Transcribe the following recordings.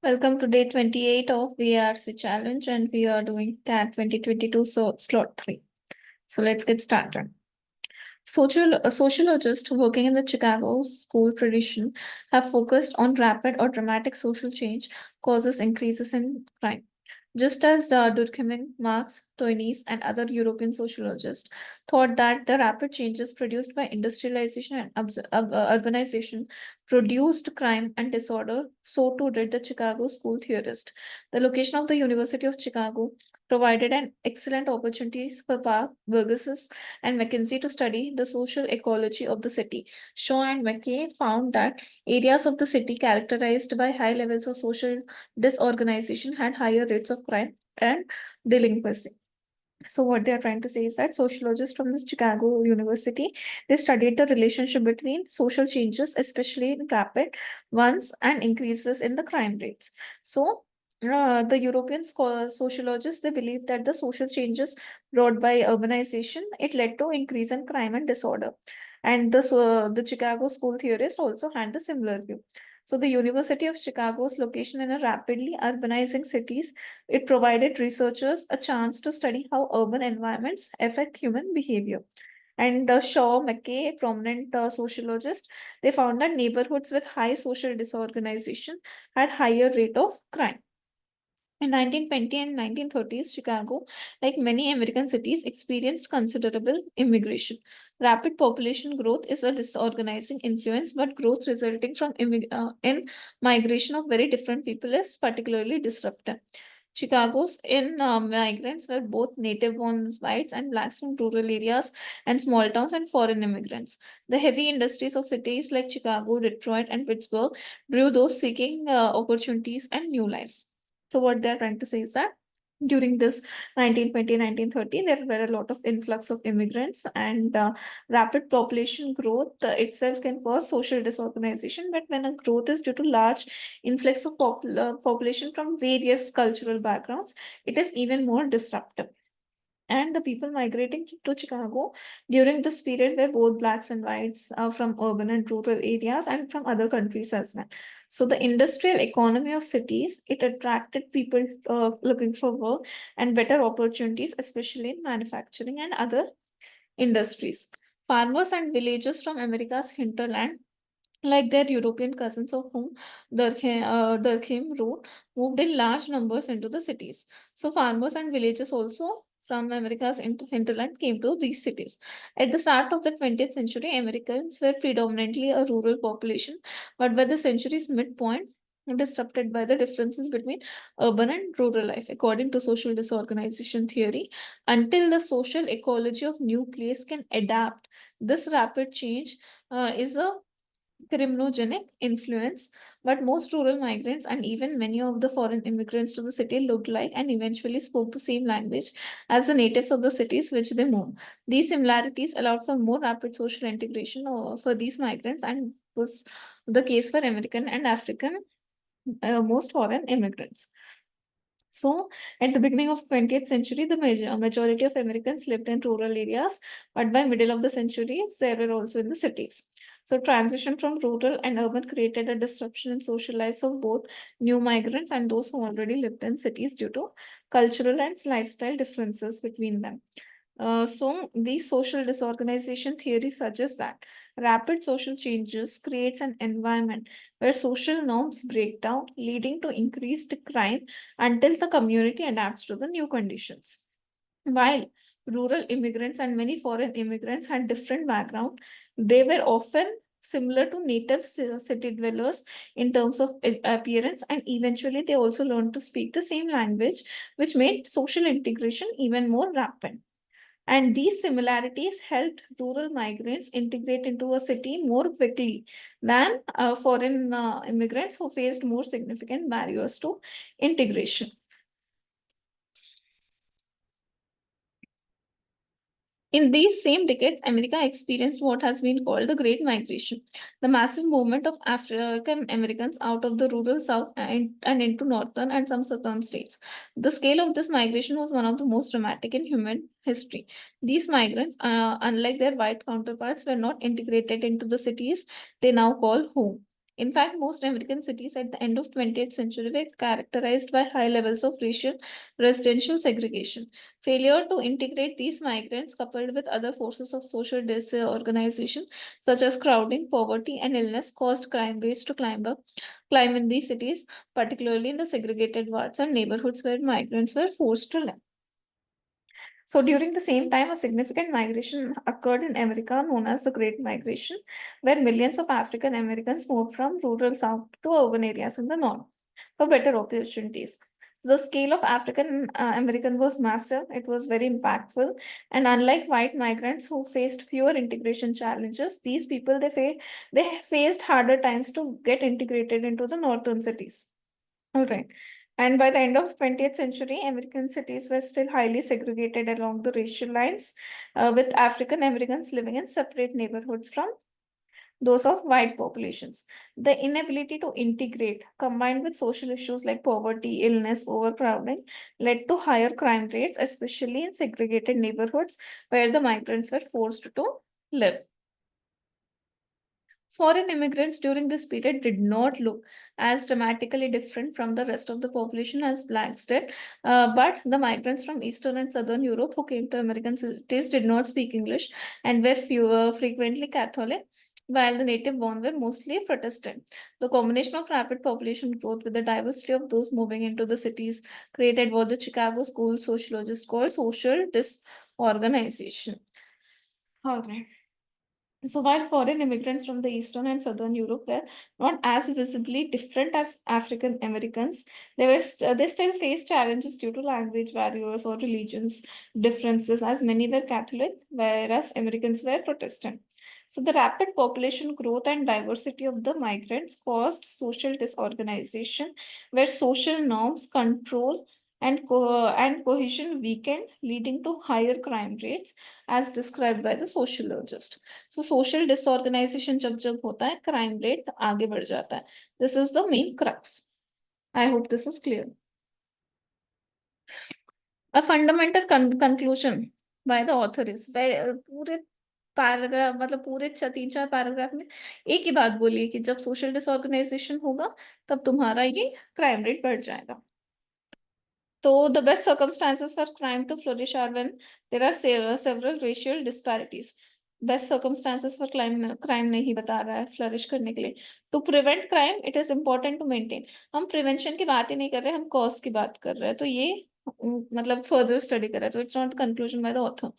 Welcome to day 28 of VARC challenge, and we are doing TAT 2022 slot 3. So let's get started. Sociologists working in the Chicago school tradition have focused on rapid or dramatic social change causes increases in crime. Just as Durkheim, Marx, Toynes, and other European sociologists thought that the rapid changes produced by industrialization and urbanization produced crime and disorder, so too did the Chicago school theorist. The location of the University of Chicago provided an excellent opportunity for Park, Burgesses, and McKinsey to study the social ecology of the city. Shaw and McKay found that areas of the city characterized by high levels of social disorganization had higher rates of crime and delinquency. So what they are trying to say is that sociologists from the Chicago University, they studied the relationship between social changes, especially in rapid ones, and increases in the crime rates. So the European sociologists, they believe that the social changes brought by urbanization, it led to increase in crime and disorder. And the Chicago school theorists also had the similar view. So the University of Chicago's location in a rapidly urbanizing cities, it provided researchers a chance to study how urban environments affect human behavior. And Shaw, McKay, a prominent sociologist, they found that neighborhoods with high social disorganization had higher rate of crime. In 1920 and 1930s, Chicago, like many American cities, experienced considerable immigration. Rapid population growth is a disorganizing influence, but growth resulting from in migration of very different people is particularly disruptive. Chicago's in migrants were both native-born whites and blacks from rural areas and small towns and foreign immigrants. The heavy industries of cities like Chicago, Detroit, and Pittsburgh drew those seeking opportunities and new lives. So what they're trying to say is that during this 1920, 1930, there were a lot of influx of immigrants and rapid population growth itself can cause social disorganization. But when a growth is due to large influx of population from various cultural backgrounds, it is even more disruptive. And the people migrating to Chicago during this period were both blacks and whites from urban and rural areas and from other countries as well. So the industrial economy of cities, it attracted people looking for work and better opportunities, especially in manufacturing and other industries. Farmers and villagers from America's hinterland, like their European cousins of whom Durkheim wrote, moved in large numbers into the cities. So farmers and villagers also from America's hinterland came to these cities. At the start of the 20th century, Americans were predominantly a rural population, but by the century's midpoint, disrupted by the differences between urban and rural life, according to social disorganization theory, until the social ecology of new place can adapt. This rapid change is a criminogenic influence, but most rural migrants and even many of the foreign immigrants to the city looked like and eventually spoke the same language as the natives of the cities which they moved. These similarities allowed for more rapid social integration for these migrants and was the case for American and African most foreign immigrants. So, at the beginning of 20th century, the majority of Americans lived in rural areas, but by middle of the century, they were also in the cities. So, transition from rural and urban created a disruption in social lives of both new migrants and those who already lived in cities due to cultural and lifestyle differences between them. So, the social disorganization theory suggests that rapid social changes creates an environment where social norms break down, leading to increased crime until the community adapts to the new conditions. While rural immigrants and many foreign immigrants had different background, they were often similar to native city dwellers in terms of appearance, and eventually they also learned to speak the same language, which made social integration even more rapid. And these similarities helped rural migrants integrate into a city more quickly than foreign immigrants who faced more significant barriers to integration. In these same decades, America experienced what has been called the Great Migration, the massive movement of African Americans out of the rural South and into northern and some southern states. The scale of this migration was one of the most dramatic in human history. These migrants, unlike their white counterparts, were not integrated into the cities they now call home. In fact, most American cities at the end of 20th century were characterized by high levels of racial residential segregation. Failure to integrate these migrants, coupled with other forces of social disorganization, such as crowding, poverty, and illness, caused crime rates to climb in these cities, particularly in the segregated wards and neighborhoods where migrants were forced to live. So during the same time, a significant migration occurred in America known as the Great Migration, where millions of African Americans moved from rural south to urban areas in the north for better opportunities. The scale of African American was massive. It was very impactful, and unlike white migrants who faced fewer integration challenges, these people they faced harder times to get integrated into the northern cities. All right. And by the end of 20th century, American cities were still highly segregated along the racial lines, with African Americans living in separate neighborhoods from those of white populations. The inability to integrate, combined with social issues like poverty, illness, overcrowding, led to higher crime rates, especially in segregated neighborhoods where the migrants were forced to live. Foreign immigrants during this period did not look as dramatically different from the rest of the population as blacks did, but the migrants from Eastern and Southern Europe who came to American cities did not speak English and were frequently Catholic, while the native born were mostly Protestant. The combination of rapid population growth with the diversity of those moving into the cities created what the Chicago school sociologists call social disorganization. All right. So while foreign immigrants from the Eastern and Southern Europe were not as visibly different as African Americans, they still faced challenges due to language barriers or religions differences, as many were Catholic, whereas Americans were Protestant. So the rapid population growth and diversity of the migrants caused social disorganization, where social norms, control, and cohesion weakened, leading to higher crime rates, as described by the sociologist. So social disorganization जब जब होता है crime rate आगे बढ़ जाता है. This is the main crux. I hope this is clear. A fundamental conclusion by the author is पूरे paragraph मतलब पूरे 3-4 पैराग्राफ में एक ही बात बोली है कि जब सोशल डिसऑर्गेनाइजेशन होगा तब तुम्हारा ये क्राइम रेट बढ़ जाएगा. So the best circumstances for crime to flourish are when there are several racial disparities. Best circumstances for crime नहीं बता रहा है flourish करने के लिए. To prevent crime, it is important to maintain. हम prevention की बात ही नहीं कर रहे, हम cause की बात कर रहे हैं. तो ये मतलब further study कर रहा है. तो it's not the conclusion by the author.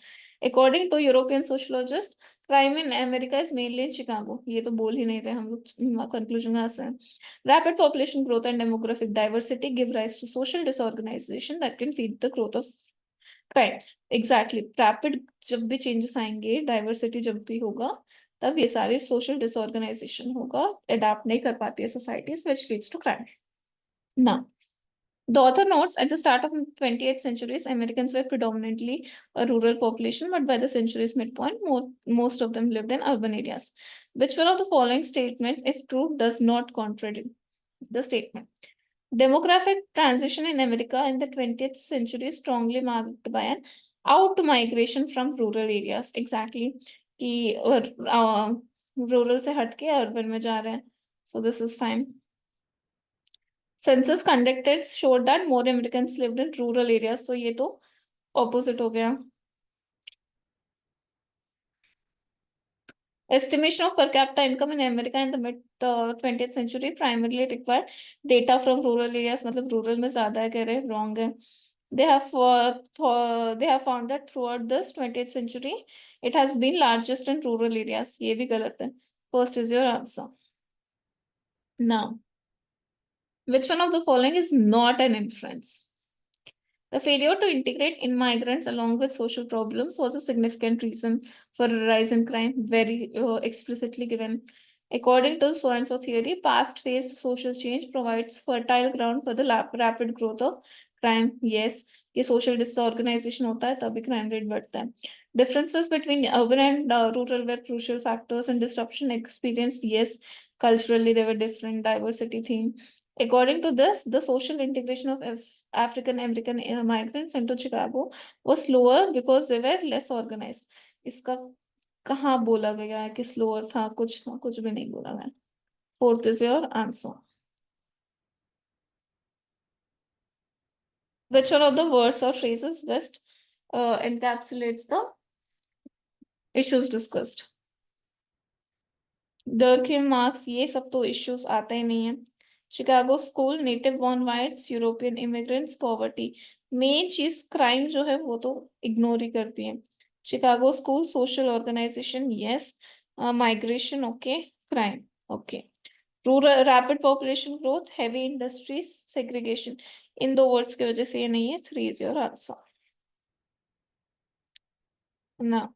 According to European sociologist, crime in America is mainly in Chicago. ये तो बोल ही नहीं रहे हम लोग conclusion कहाँ से है. Rapid population growth and demographic diversity give rise to social disorganization that can feed the growth of crime. Exactly. Rapid जब भी changes आएंगे, diversity जब भी होगा, तब ये सारी social disorganization होगा, adapt नहीं कर पाती है societies, which leads to crime. Now, the author notes at the start of the 20th centuries, Americans were predominantly a rural population, but by the century's midpoint, most of them lived in urban areas. Which one of the following statements, if true, does not contradict the statement? Demographic transition in America in the 20th century is strongly marked by an out migration from rural areas. Exactly. कि rural से हट के urban में जा रहे हैं. So this is fine. Census conducted showed that more Americans lived in rural areas. तो ये तो opposite हो गया. Estimation of per capita income in America in the mid 20th century primarily required data from rural areas. मतलब rural में ज़्यादा है कह रहे हैं, wrong है. They have found that throughout this 20th century, it has been largest in rural areas. ये भी गलत है. First is your answer. Now, which one of the following is not an inference? The failure to integrate in migrants along with social problems was a significant reason for a rise in crime, very explicitly given. According to so and so theory, past phased social change provides fertile ground for the rapid growth of crime. Yes, ये social disorganization होता है तभी crime rate बढ़ता है. Differences between urban and rural were crucial factors in disruption experienced. Yes, culturally they were different, diversity theme. According to this, the social integration of African American migrants into Chicago was slower because they were less organized. इसका कहाँ बोला गया है कि slower था, कुछ भी नहीं बोला गया. Fourth is your answer. Which one of the words or phrases best encapsulates the issues discussed? Durkheim marks ये सब तो issues आते ही नहीं है. Chicago school, native born whites, European immigrants, poverty. Main चीज क्राइम जो है वो तो इग्नोर ही करती है. Chicago school, social organization, yes. Migration, okay. Crime, okay. Rural rapid population growth, heavy industries, segregation. इन दो वर्ड्स की वजह से ये नहीं है. 3 is your answer. Now,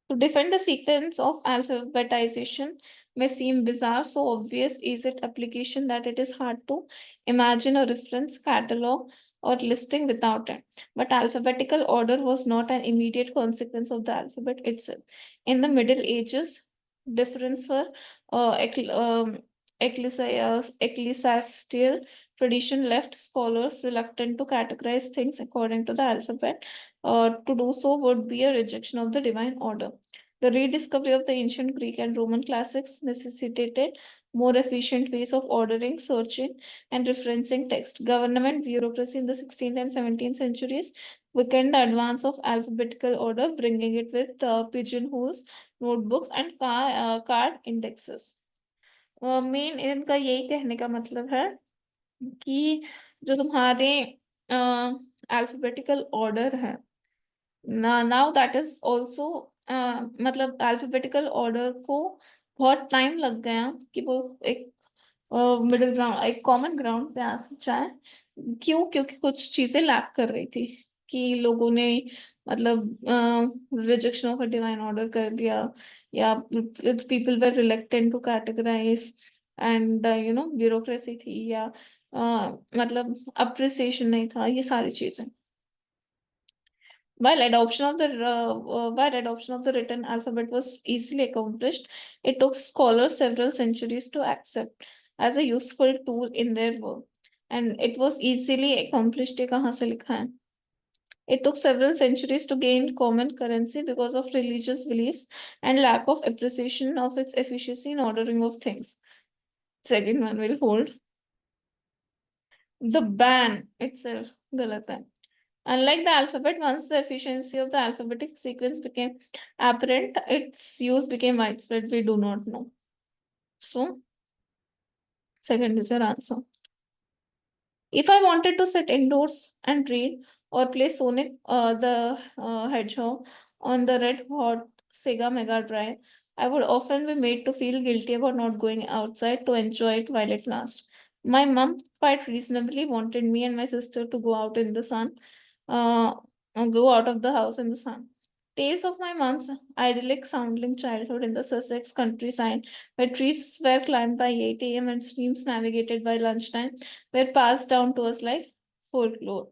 to defend the sequence of alphabetization may seem bizarre, so obvious is its application that it is hard to imagine a reference catalog or listing without it. But alphabetical order was not an immediate consequence of the alphabet itself. In the Middle Ages, difference for ecclesiastical tradition left scholars reluctant to categorize things according to the alphabet. To do so would be a rejection of the divine order. The rediscovery of the ancient Greek and Roman classics necessitated more efficient ways of ordering, searching, and referencing text. Government bureaucracy in the 16th and 17th centuries weakened the advance of alphabetical order, bringing it with pigeonholes, notebooks, and card indexes. Main इनका यही कहने का मतलब है कि जो तुम्हारे alphabetical order है, नाउ दैट इज ऑल्सो मतलब अल्फाबेटिकल ऑर्डर को बहुत टाइम लग गया कि वो एक मिडिल ग्राउंड, एक कॉमन ग्राउंड पे आ जाए. क्यों? क्योंकि कुछ चीजें लैक कर रही थी कि लोगों ने मतलब rejection of a divine order कर दिया, या people were reluctant to categorise, and bureaucracy थी, या मतलब अप्रिसिएशन नहीं था, ये सारी चीजें. While adoption of the written alphabet was easily accomplished, it took scholars several centuries to accept as a useful tool in their work. And it was easily accomplished. ये कहाँ से लिखा है? It took several centuries to gain common currency because of religious beliefs and lack of appreciation of its efficiency in ordering of things. Second one will hold. The ban itself गलत है. Unlike the alphabet, once the efficiency of the alphabetic sequence became apparent, its use became widespread. We do not know. So, second is your answer. If I wanted to sit indoors and read or play Sonic the Hedgehog on the red hot Sega Mega Drive, I would often be made to feel guilty about not going outside to enjoy it while it lasts. My mom quite reasonably wanted me and my sister to go out in the sun, uh, go out of the house in the sun. Tales of my mom's idyllic sounding childhood in the Sussex countryside, where trees were climbed by 8 a.m. and streams navigated by lunchtime, were passed down to us like folklore.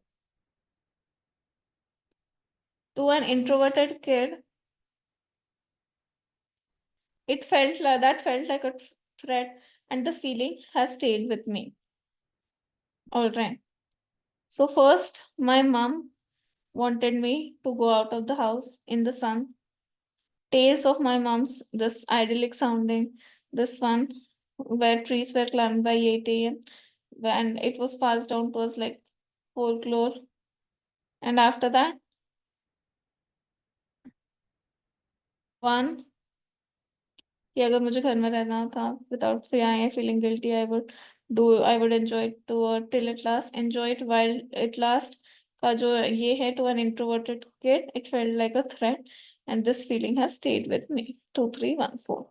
To an introverted kid, it felt like a threat, and the feeling has stayed with me. All right. So first, my mom wanted me to go out of the house in the sun. Tales of my mom's, this idyllic sounding, this one where trees were climbed by 8 a.m. and it was passed down to us like folklore. And after that, one, कि अगर मुझे घर में रहना था without feeling guilty, I would enjoy it to till it lasts, enjoy it while it lasts. का जो ये है, to an introverted kid, it felt like a threat, and this feeling has stayed with me. 2, 3, 1, 4.